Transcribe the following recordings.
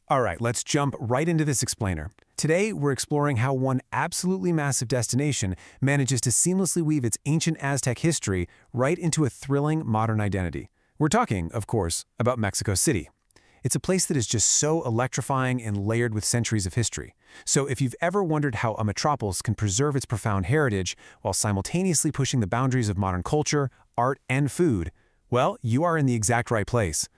All right, let's jump right into this explainer. Today, we're exploring how one absolutely massive destination manages to seamlessly weave its ancient Aztec history right into a thrilling modern identity. We're talking, of course, about Mexico City. It's a place that is just so electrifying and layered with centuries of history. So if you've ever wondered how a metropolis can preserve its profound heritage while simultaneously pushing the boundaries of modern culture, art, and food, well, you are in the exact right place.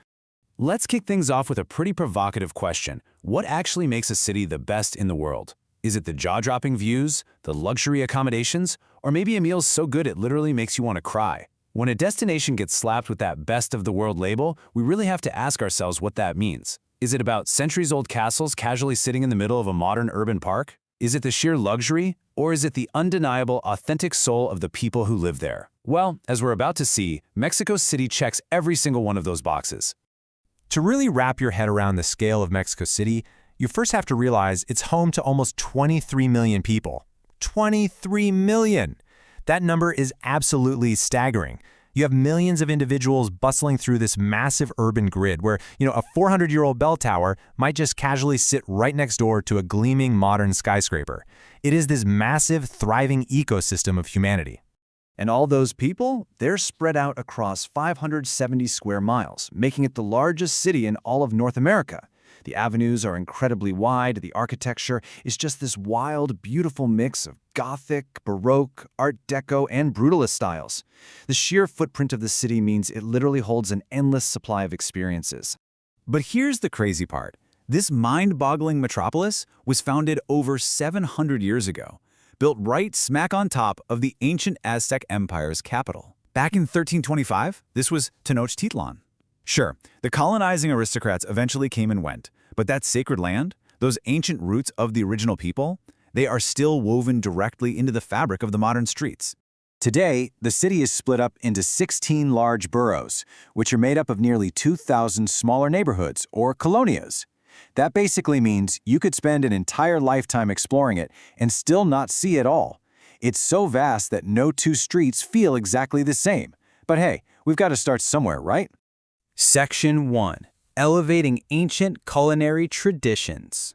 Let's kick things off with a pretty provocative question. What actually makes a city the best in the world? Is it the jaw-dropping views, the luxury accommodations, or maybe a meal so good it literally makes you want to cry? When a destination gets slapped with that best of the world label, we really have to ask ourselves what that means. Is it about centuries-old castles casually sitting in the middle of a modern urban park? Is it the sheer luxury, or is it the undeniable, authentic soul of the people who live there? Well, as we're about to see, Mexico City checks every single one of those boxes. To really wrap your head around the scale of Mexico City, you first have to realize it's home to almost 23 million people. 23 million! That number is absolutely staggering. You have millions of individuals bustling through this massive urban grid where, a 400-year-old bell tower might just casually sit right next door to a gleaming modern skyscraper. It is this massive, thriving ecosystem of humanity. And all those people, they're spread out across 570 square miles, making it the largest city in all of North America. The avenues are incredibly wide, the architecture is just this wild, beautiful mix of Gothic, Baroque, Art Deco, and Brutalist styles. The sheer footprint of the city means it literally holds an endless supply of experiences. But here's the crazy part. This mind-boggling metropolis was founded over 700 years ago, built right smack on top of the ancient Aztec Empire's capital. Back in 1325, this was Tenochtitlan. Sure, the colonizing aristocrats eventually came and went, but that sacred land, those ancient roots of the original people, they are still woven directly into the fabric of the modern streets. Today, the city is split up into 16 large boroughs, which are made up of nearly 2,000 smaller neighborhoods, or colonias. That basically means you could spend an entire lifetime exploring it and still not see it all. It's so vast that no two streets feel exactly the same. But hey, we've got to start somewhere, right? Section 1. Elevating Ancient Culinary Traditions.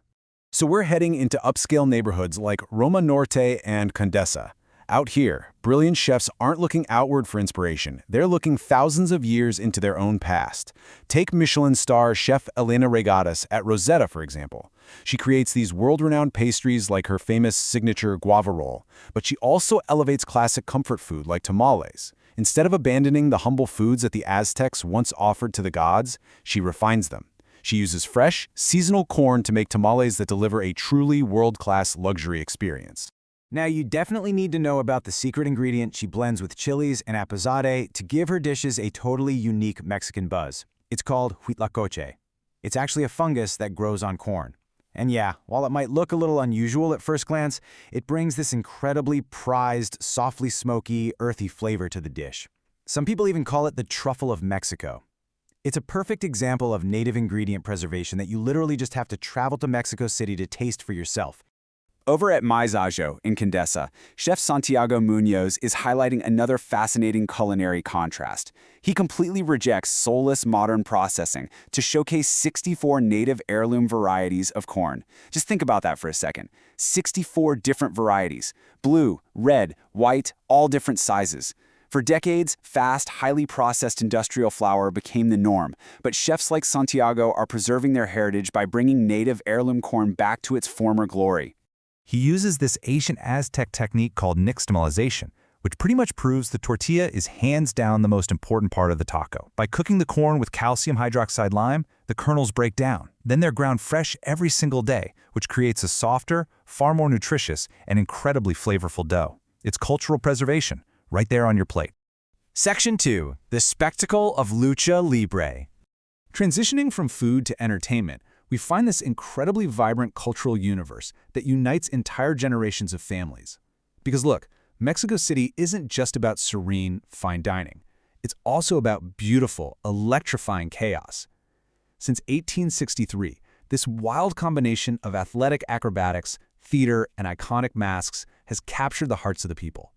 So we're heading into upscale neighborhoods like Roma Norte and Condesa. Out here, brilliant chefs aren't looking outward for inspiration. They're looking thousands of years into their own past. Take Michelin star chef Elena Regadas at Rosetta, for example. She creates these world-renowned pastries like her famous signature guava roll, but she also elevates classic comfort food like tamales. Instead of abandoning the humble foods that the Aztecs once offered to the gods, she refines them. She uses fresh, seasonal corn to make tamales that deliver a truly world-class luxury experience. Now, you definitely need to know about the secret ingredient she blends with chilies and apizade to give her dishes a totally unique Mexican buzz. It's called huitlacoche. It's actually a fungus that grows on corn. And yeah, while it might look a little unusual at first glance, it brings this incredibly prized, softly smoky, earthy flavor to the dish. Some people even call it the truffle of Mexico. It's a perfect example of native ingredient preservation that you literally just have to travel to Mexico City to taste for yourself. Over at Maizajo in Condesa, Chef Santiago Munoz is highlighting another fascinating culinary contrast. He completely rejects soulless modern processing to showcase 64 native heirloom varieties of corn. Just think about that for a second. 64 different varieties. Blue, red, white, all different sizes. For decades, fast, highly processed industrial flour became the norm, but chefs like Santiago are preserving their heritage by bringing native heirloom corn back to its former glory. He uses this ancient Aztec technique called nixtamalization, which pretty much proves the tortilla is hands down the most important part of the taco. By cooking the corn with calcium hydroxide lime, the kernels break down. Then they're ground fresh every single day, which creates a softer, far more nutritious, and incredibly flavorful dough. It's cultural preservation, right there on your plate. Section 2. The Spectacle of Lucha Libre. Transitioning from food to entertainment, we find this incredibly vibrant cultural universe that unites entire generations of families. Because look, Mexico City isn't just about serene, fine dining. It's also about beautiful, electrifying chaos. Since 1863, this wild combination of athletic acrobatics, theater, and iconic masks has captured the hearts of the people.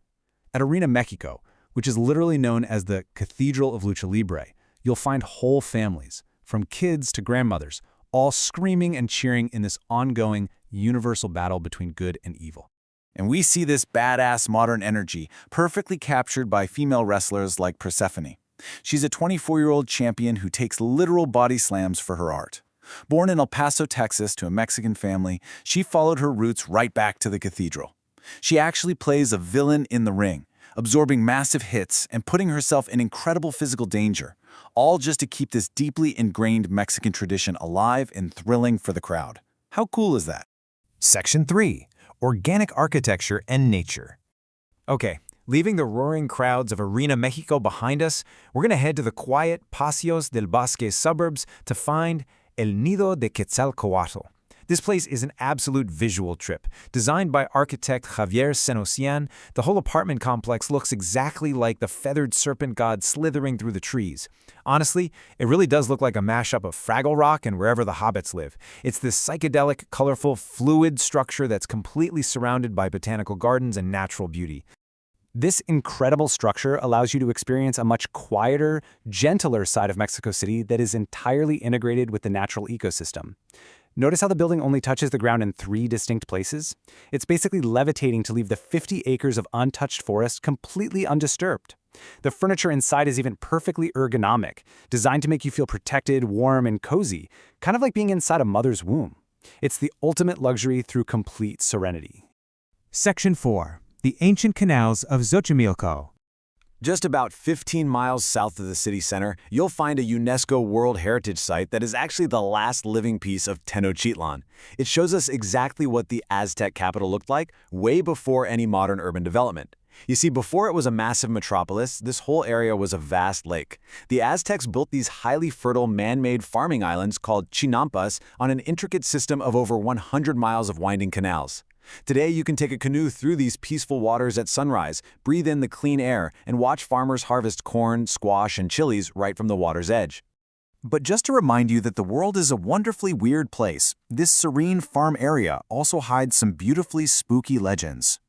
At Arena Mexico, which is literally known as the Cathedral of Lucha Libre, you'll find whole families, from kids to grandmothers, all screaming and cheering in this ongoing, universal battle between good and evil. And we see this badass modern energy perfectly captured by female wrestlers like Persephone. She's a 24-year-old champion who takes literal body slams for her art. Born in El Paso, Texas, to a Mexican family, she followed her roots right back to the cathedral. She actually plays a villain in the ring, absorbing massive hits and putting herself in incredible physical danger, all just to keep this deeply ingrained Mexican tradition alive and thrilling for the crowd. How cool is that? Section 3. Organic Architecture and Nature. Okay, leaving the roaring crowds of Arena Mexico behind us, we're going to head to the quiet Paseos del Bosque suburbs to find El Nido de Quetzalcoatl. This place is an absolute visual trip. Designed by architect Javier Senosian, the whole apartment complex looks exactly like the feathered serpent god slithering through the trees. Honestly, it really does look like a mashup of Fraggle Rock and Wherever the Hobbits Live. It's this psychedelic, colorful, fluid structure that's completely surrounded by botanical gardens and natural beauty. This incredible structure allows you to experience a much quieter, gentler side of Mexico City that is entirely integrated with the natural ecosystem. Notice how the building only touches the ground in 3 distinct places? It's basically levitating to leave the 50 acres of untouched forest completely undisturbed. The furniture inside is even perfectly ergonomic, designed to make you feel protected, warm, and cozy, kind of like being inside a mother's womb. It's the ultimate luxury through complete serenity. Section 4. The Ancient Canals of Xochimilco. Just about 15 miles south of the city center, you'll find a UNESCO World Heritage Site that is actually the last living piece of Tenochtitlan. It shows us exactly what the Aztec capital looked like way before any modern urban development. You see, before it was a massive metropolis, this whole area was a vast lake. The Aztecs built these highly fertile man-made farming islands called chinampas on an intricate system of over 100 miles of winding canals. Today, you can take a canoe through these peaceful waters at sunrise, breathe in the clean air, and watch farmers harvest corn, squash, and chilies right from the water's edge. But just to remind you that the world is a wonderfully weird place, this serene farm area also hides some beautifully spooky legends.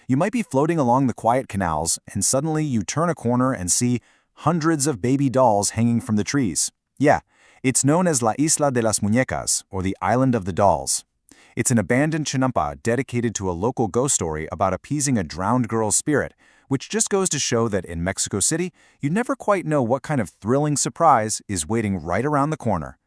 You might be floating along the quiet canals, and suddenly you turn a corner and see hundreds of baby dolls hanging from the trees. Yeah, it's known as La Isla de las Muñecas, or the Island of the Dolls. It's an abandoned chinampa dedicated to a local ghost story about appeasing a drowned girl's spirit, which just goes to show that in Mexico City, you never quite know what kind of thrilling surprise is waiting right around the corner.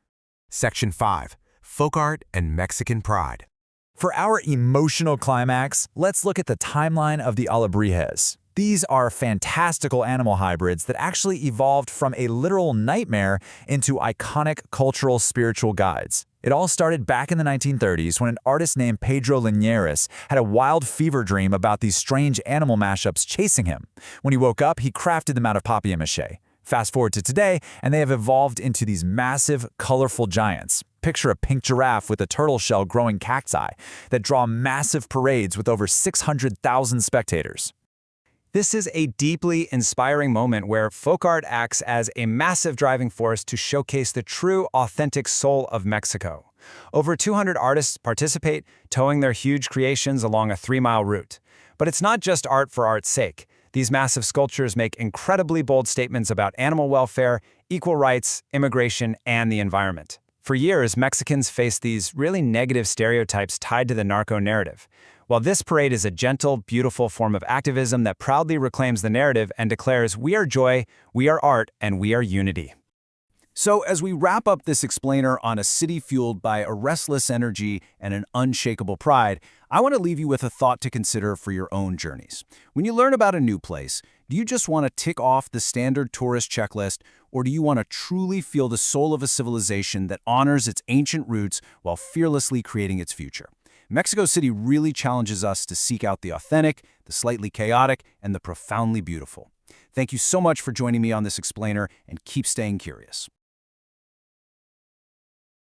Section 5. Folk Art and Mexican Pride. For our emotional climax, let's look at the timeline of the Alebrijes. These are fantastical animal hybrids that actually evolved from a literal nightmare into iconic cultural spiritual guides. It all started back in the 1930s when an artist named Pedro Linares had a wild fever dream about these strange animal mashups chasing him. When he woke up, he crafted them out of papier-mâché. Fast forward to today, and they have evolved into these massive, colorful giants. Picture a pink giraffe with a turtle shell growing cacti that draw massive parades with over 600,000 spectators. This is a deeply inspiring moment where folk art acts as a massive driving force to showcase the true, authentic soul of Mexico. Over 200 artists participate, towing their huge creations along a 3-mile route. But it's not just art for art's sake. These massive sculptures make incredibly bold statements about animal welfare, equal rights, immigration, and the environment. For years, Mexicans faced these really negative stereotypes tied to the narco narrative. While this parade is a gentle, beautiful form of activism that proudly reclaims the narrative and declares, "We are joy, we are art, and we are unity." So as we wrap up this explainer on a city fueled by a restless energy and an unshakable pride, I want to leave you with a thought to consider for your own journeys. When you learn about a new place, do you just want to tick off the standard tourist checklist, or do you want to truly feel the soul of a civilization that honors its ancient roots while fearlessly creating its future? Mexico City really challenges us to seek out the authentic, the slightly chaotic, and the profoundly beautiful. Thank you so much for joining me on this explainer, and keep staying curious.